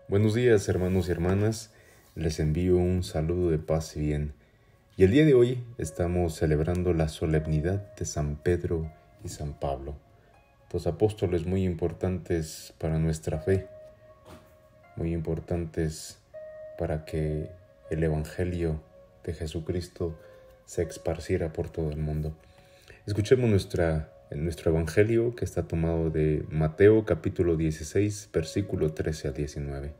Buenos días, hermanos y hermanas. Les envío un saludo de paz y bien. Y el día de hoy estamos celebrando la solemnidad de San Pedro y San Pablo, dos apóstoles muy importantes para nuestra fe, muy importantes para que el Evangelio de Jesucristo se esparciera por todo el mundo. Escuchemos nuestro Evangelio, que está tomado de Mateo capítulo 16, versículo 13 al 19.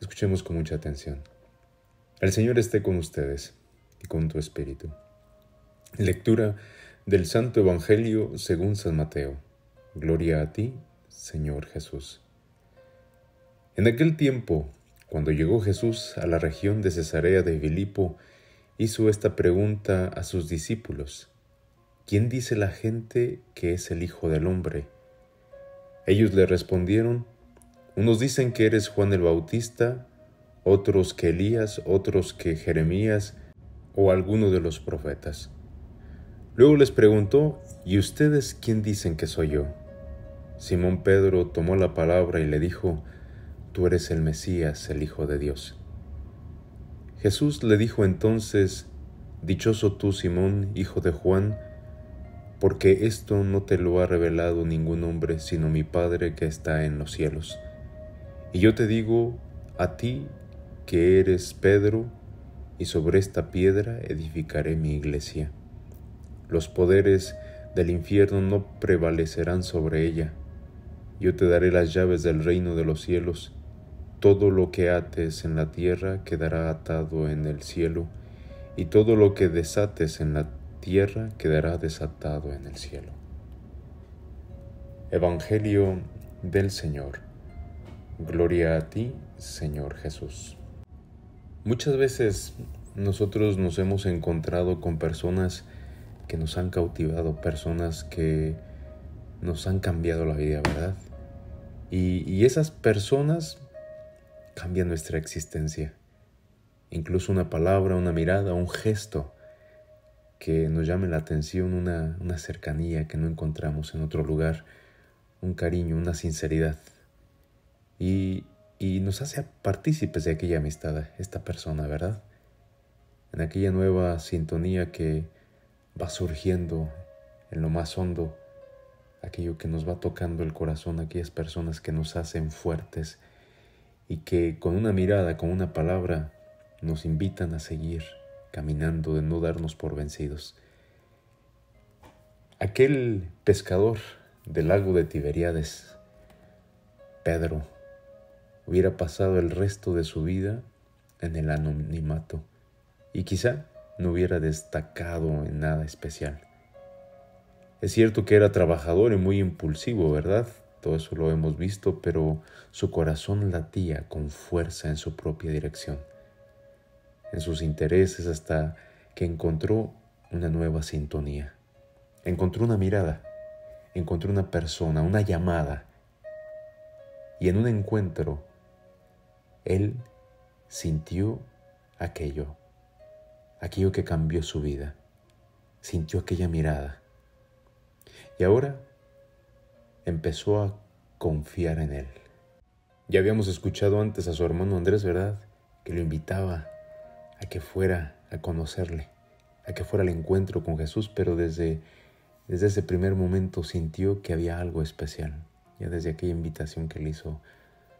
Escuchemos con mucha atención. El Señor esté con ustedes y con tu espíritu. Lectura del Santo Evangelio según San Mateo. Gloria a ti, Señor Jesús. En aquel tiempo, cuando llegó Jesús a la región de Cesarea de Filipo, hizo esta pregunta a sus discípulos: ¿Quién dice la gente que es el Hijo del Hombre? Ellos le respondieron: unos dicen que eres Juan el Bautista, otros que Elías, otros que Jeremías o alguno de los profetas. Luego les preguntó: ¿y ustedes quién dicen que soy yo? Simón Pedro tomó la palabra y le dijo: tú eres el Mesías, el Hijo de Dios. Jesús le dijo entonces: dichoso tú, Simón, hijo de Juan, porque esto no te lo ha revelado ningún hombre, sino mi Padre que está en los cielos. Y yo te digo a ti que eres Pedro, y sobre esta piedra edificaré mi iglesia. Los poderes del infierno no prevalecerán sobre ella. Yo te daré las llaves del reino de los cielos. Todo lo que ates en la tierra quedará atado en el cielo, y todo lo que desates en la tierra quedará desatado en el cielo. Evangelio del Señor. Gloria a ti, Señor Jesús. Muchas veces nosotros nos hemos encontrado con personas que nos han cautivado, personas que nos han cambiado la vida, ¿verdad? Y esas personas cambian nuestra existencia. Incluso una palabra, una mirada, un gesto que nos llame la atención, una cercanía que no encontramos en otro lugar, un cariño, una sinceridad. Y nos hace partícipes de aquella amistad, esta persona, ¿verdad? En aquella nueva sintonía que va surgiendo en lo más hondo, aquello que nos va tocando el corazón, aquellas personas que nos hacen fuertes y que con una mirada, con una palabra, nos invitan a seguir caminando, de no darnos por vencidos. Aquel pescador del lago de Tiberíades, Pedro, hubiera pasado el resto de su vida en el anonimato y quizá no hubiera destacado en nada especial. Es cierto que era trabajador y muy impulsivo, ¿verdad? Todo eso lo hemos visto, pero su corazón latía con fuerza en su propia dirección, en sus intereses, hasta que encontró una nueva sintonía. Encontró una mirada, encontró una persona, una llamada, y en un encuentro él sintió aquello que cambió su vida, sintió aquella mirada. Y ahora empezó a confiar en él. Ya habíamos escuchado antes a su hermano Andrés, ¿verdad? Que lo invitaba a que fuera a conocerle, a que fuera al encuentro con Jesús, pero desde ese primer momento sintió que había algo especial, ya desde aquella invitación que le hizo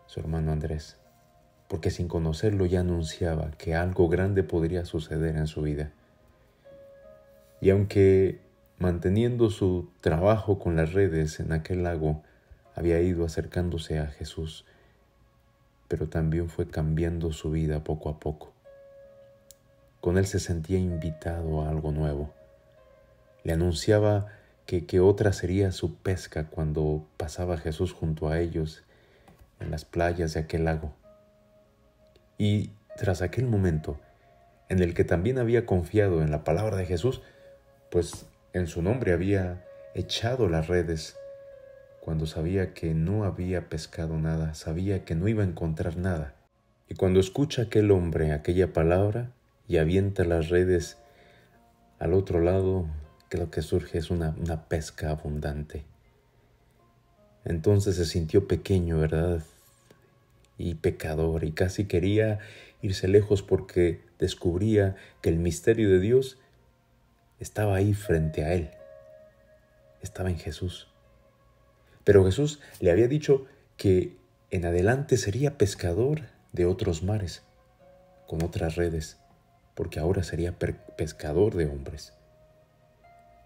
su hermano Andrés, porque sin conocerlo ya anunciaba que algo grande podría suceder en su vida. Y aunque manteniendo su trabajo con las redes en aquel lago, había ido acercándose a Jesús, pero también fue cambiando su vida poco a poco. Con él se sentía invitado a algo nuevo. Le anunciaba que otra sería su pesca cuando pasaba Jesús junto a ellos en las playas de aquel lago. Y tras aquel momento en el que también había confiado en la palabra de Jesús, pues en su nombre había echado las redes cuando sabía que no había pescado nada, sabía que no iba a encontrar nada. Y cuando escucha aquel hombre aquella palabra y avienta las redes al otro lado, que lo que surge es una pesca abundante. Entonces se sintió pequeño, ¿verdad? y pecador, y casi quería irse lejos porque descubría que el misterio de Dios estaba ahí frente a él, estaba en Jesús. Pero Jesús le había dicho que en adelante sería pescador de otros mares, con otras redes, porque ahora sería pescador de hombres.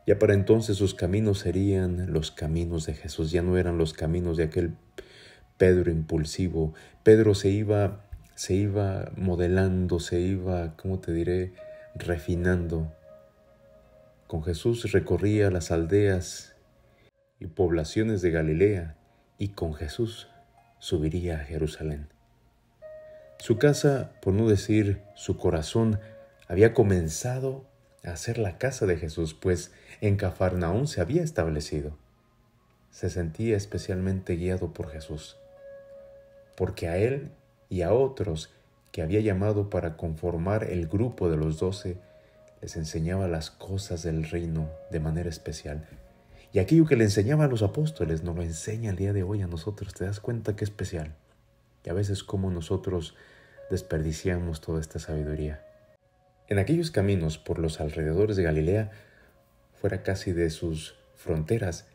Ya para entonces sus caminos serían los caminos de Jesús, ya no eran los caminos de aquel Pedro impulsivo. Pedro se iba modelando, se iba, ¿cómo te diré?, refinando. Con Jesús recorría las aldeas y poblaciones de Galilea, y con Jesús subiría a Jerusalén. Su casa, por no decir su corazón, había comenzado a ser la casa de Jesús, pues en Cafarnaúm se había establecido. Se sentía especialmente guiado por Jesús, porque a él y a otros que había llamado para conformar el grupo de los 12, les enseñaba las cosas del reino de manera especial. Y aquello que le enseñaba a los apóstoles nos lo enseña el día de hoy a nosotros. ¿Te das cuenta qué especial? Y a veces cómo nosotros desperdiciamos toda esta sabiduría. En aquellos caminos por los alrededores de Galilea, fuera casi de sus fronteras,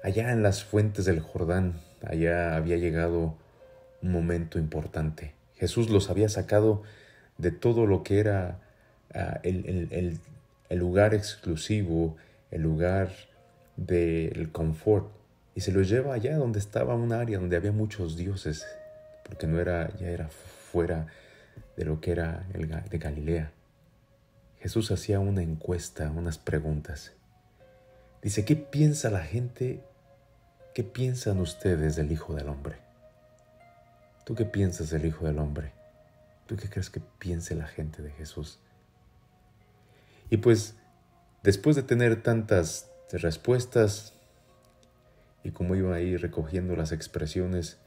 allá en las fuentes del Jordán, allá había llegado un momento importante. Jesús los había sacado de todo lo que era el lugar exclusivo, el lugar del confort, y se los lleva allá donde estaba un área donde había muchos dioses, porque ya era fuera de lo que era de Galilea. Jesús hacía una encuesta, unas preguntas. Dice, ¿qué piensa la gente? ¿Qué piensan ustedes del Hijo del Hombre? ¿Tú qué piensas del Hijo del Hombre? ¿Tú qué crees que piense la gente de Jesús? Y pues, después de tener tantas respuestas, y como iba ahí recogiendo las expresiones,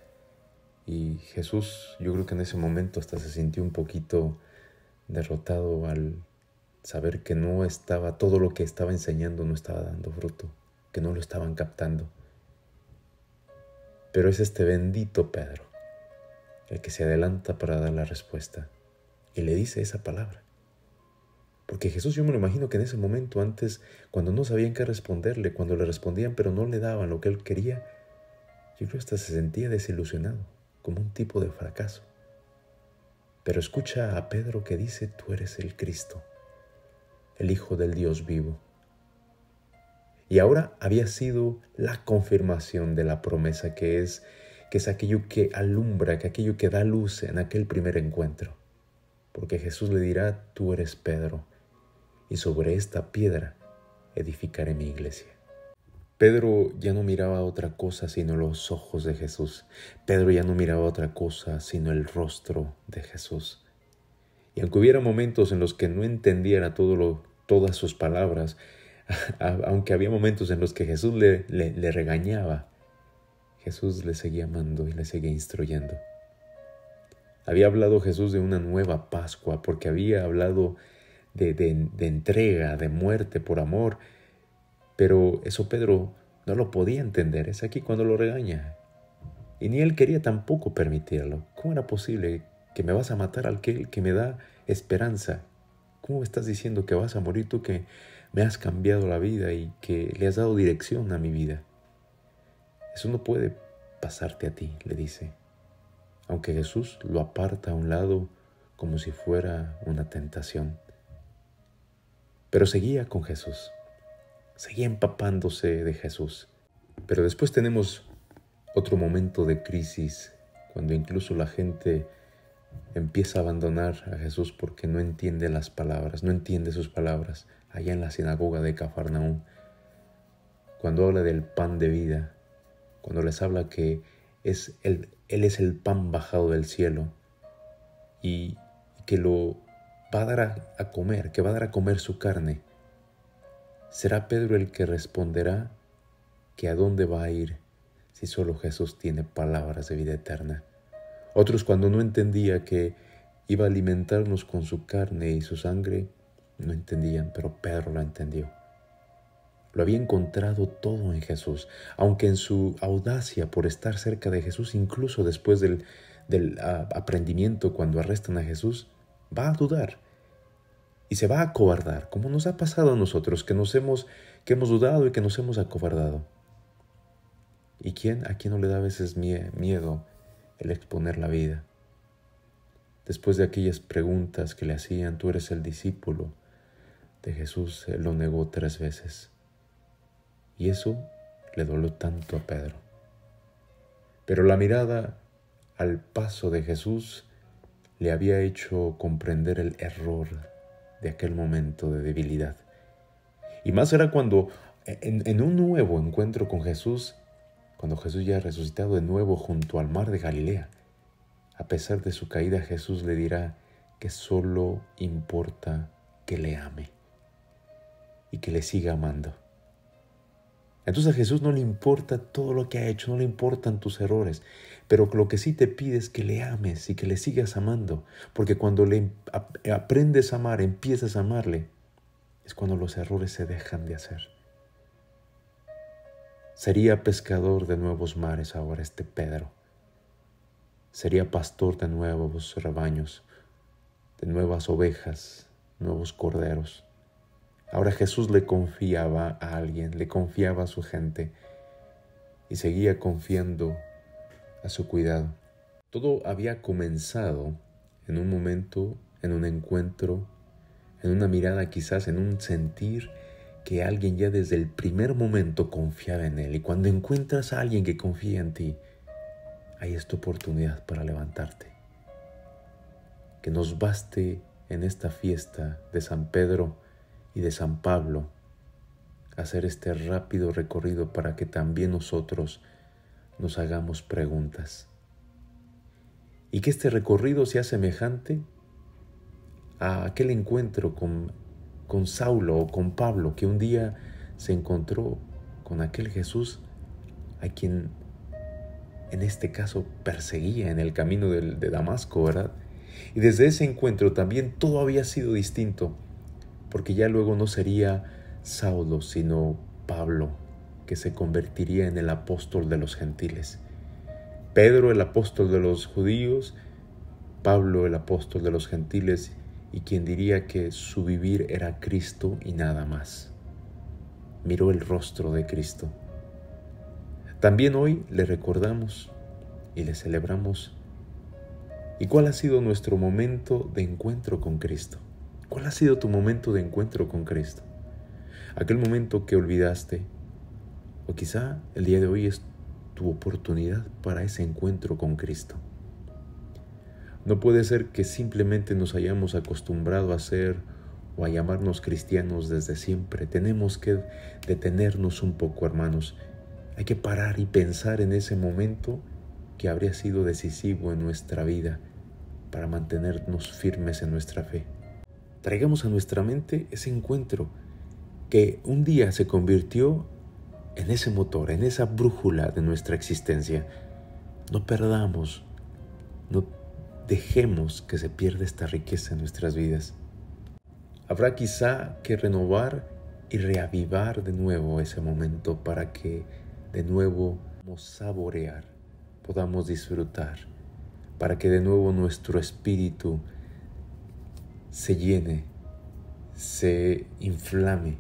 y Jesús, yo creo que en ese momento hasta se sintió un poquito derrotado al saber que no estaba, todo lo que estaba enseñando no estaba dando fruto, que no lo estaban captando. Pero es este bendito Pedro el que se adelanta para dar la respuesta y le dice esa palabra. Porque Jesús, yo me lo imagino que en ese momento antes, cuando no sabían qué responderle, cuando le respondían pero no le daban lo que él quería, yo creo que hasta se sentía desilusionado, como un tipo de fracaso. Pero escucha a Pedro que dice, tú eres el Cristo, el Hijo del Dios vivo. Y ahora había sido la confirmación de la promesa que es aquello que alumbra, que aquello que da luz en aquel primer encuentro. Porque Jesús le dirá, tú eres Pedro, y sobre esta piedra edificaré mi iglesia. Pedro ya no miraba otra cosa sino los ojos de Jesús. Pedro ya no miraba otra cosa sino el rostro de Jesús. Y aunque hubiera momentos en los que no entendiera todas sus palabras, aunque había momentos en los que Jesús le regañaba, Jesús le seguía amando y le seguía instruyendo. Había hablado Jesús de una nueva Pascua, porque había hablado de entrega, de muerte por amor, pero eso Pedro no lo podía entender. Es aquí cuando lo regaña. Y ni él quería tampoco permitirlo. ¿Cómo era posible que me vas a matar al que me da esperanza? ¿Cómo me estás diciendo que vas a morir tú que me has cambiado la vida y que le has dado dirección a mi vida? Eso no puede pasarte a ti, le dice. Aunque Jesús lo aparta a un lado como si fuera una tentación. Pero seguía con Jesús. Seguía empapándose de Jesús. Pero después tenemos otro momento de crisis, cuando incluso la gente empieza a abandonar a Jesús porque no entiende las palabras, no entiende sus palabras. Allá en la sinagoga de Cafarnaúm, cuando habla del pan de vida, cuando les habla que Él es el pan bajado del cielo y que lo va a dar a comer, que va a dar a comer su carne. ¿Será Pedro el que responderá que a dónde va a ir si solo Jesús tiene palabras de vida eterna? Otros, cuando no entendía que iba a alimentarnos con su carne y su sangre, no entendían, pero Pedro lo entendió. Lo había encontrado todo en Jesús, aunque en su audacia por estar cerca de Jesús, incluso después del del aprendimiento cuando arrestan a Jesús, va a dudar y se va a acobardar, como nos ha pasado a nosotros, que hemos dudado y que nos hemos acobardado. ¿Y a quién no le da a veces miedo el exponer la vida? Después de aquellas preguntas que le hacían, tú eres el discípulo de Jesús, él lo negó 3 veces. Y eso le dolió tanto a Pedro. Pero la mirada al paso de Jesús le había hecho comprender el error de aquel momento de debilidad. Y más era cuando en un nuevo encuentro con Jesús, cuando Jesús ya ha resucitado de nuevo junto al mar de Galilea, a pesar de su caída, Jesús le dirá que solo importa que le ame y que le siga amando. Entonces a Jesús no le importa todo lo que ha hecho, no le importan tus errores, pero lo que sí te pide es que le ames y que le sigas amando, porque cuando le aprendes a amar, empiezas a amarle, es cuando los errores se dejan de hacer. Sería pescador de nuevos mares ahora este Pedro. Sería pastor de nuevos rebaños, de nuevas ovejas, nuevos corderos. Ahora Jesús le confiaba a alguien, le confiaba a su gente y seguía confiando a su cuidado. Todo había comenzado en un momento, en un encuentro, en una mirada, quizás en un sentir que alguien ya desde el primer momento confiaba en él. Y cuando encuentras a alguien que confía en ti, hay esta oportunidad para levantarte. Que nos baste en esta fiesta de San Pedro y de San Pablo hacer este rápido recorrido para que también nosotros nos hagamos preguntas. Y que este recorrido sea semejante a aquel encuentro con Saulo o con Pablo, que un día se encontró con aquel Jesús a quien en este caso perseguía en el camino de Damasco, ¿verdad? Y desde ese encuentro también todo había sido distinto, porque ya luego no sería Saulo, sino Pablo, que se convertiría en el apóstol de los gentiles. Pedro, el apóstol de los judíos, Pablo, el apóstol de los gentiles, y quien diría que su vivir era Cristo y nada más. Miró el rostro de Cristo. También hoy le recordamos y le celebramos. ¿Y cuál ha sido nuestro momento de encuentro con Cristo? ¿Cuál ha sido tu momento de encuentro con Cristo? Aquel momento que olvidaste, o quizá el día de hoy es tu oportunidad para ese encuentro con Cristo. No puede ser que simplemente nos hayamos acostumbrado a ser o a llamarnos cristianos desde siempre. Tenemos que detenernos un poco, hermanos. Hay que parar y pensar en ese momento que habría sido decisivo en nuestra vida para mantenernos firmes en nuestra fe. Traigamos a nuestra mente ese encuentro que un día se convirtió en ese motor, en esa brújula de nuestra existencia. No perdamos, no dejemos que se pierda esta riqueza en nuestras vidas. Habrá quizá que renovar y reavivar de nuevo ese momento para que de nuevo podamos saborear, podamos disfrutar, para que de nuevo nuestro espíritu se llene, se inflame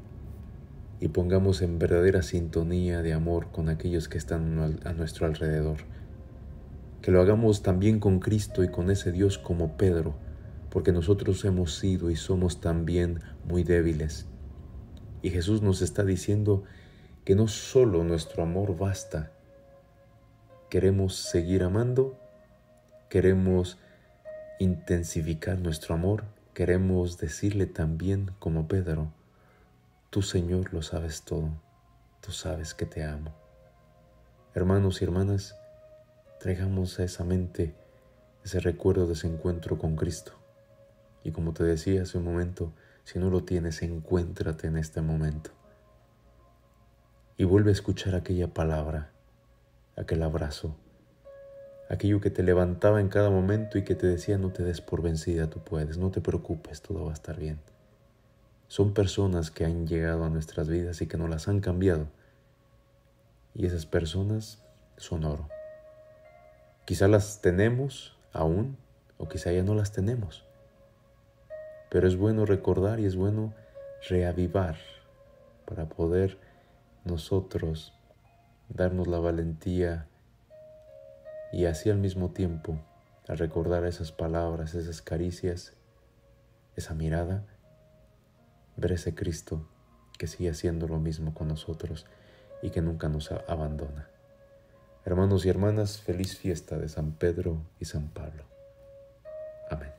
y pongamos en verdadera sintonía de amor con aquellos que están a nuestro alrededor. Que lo hagamos también con Cristo y con ese Dios como Pedro, porque nosotros hemos sido y somos también muy débiles. Y Jesús nos está diciendo que no solo nuestro amor basta. Queremos seguir amando, queremos intensificar nuestro amor, queremos decirle también como Pedro: tú, Señor, lo sabes todo, tú sabes que te amo. Hermanos y hermanas, traigamos a esa mente ese recuerdo de ese encuentro con Cristo. Y como te decía hace un momento, si no lo tienes, encuéntrate en este momento. Y vuelve a escuchar aquella palabra, aquel abrazo, aquello que te levantaba en cada momento y que te decía: no te des por vencida, tú puedes, no te preocupes, todo va a estar bien. Son personas que han llegado a nuestras vidas y que nos las han cambiado. Y esas personas son oro. Quizá las tenemos aún, o quizá ya no las tenemos. Pero es bueno recordar y es bueno reavivar para poder nosotros darnos la valentía y así al mismo tiempo, al recordar esas palabras, esas caricias, esa mirada, ver ese Cristo que sigue haciendo lo mismo con nosotros y que nunca nos abandona. Hermanos y hermanas, feliz fiesta de San Pedro y San Pablo. Amén.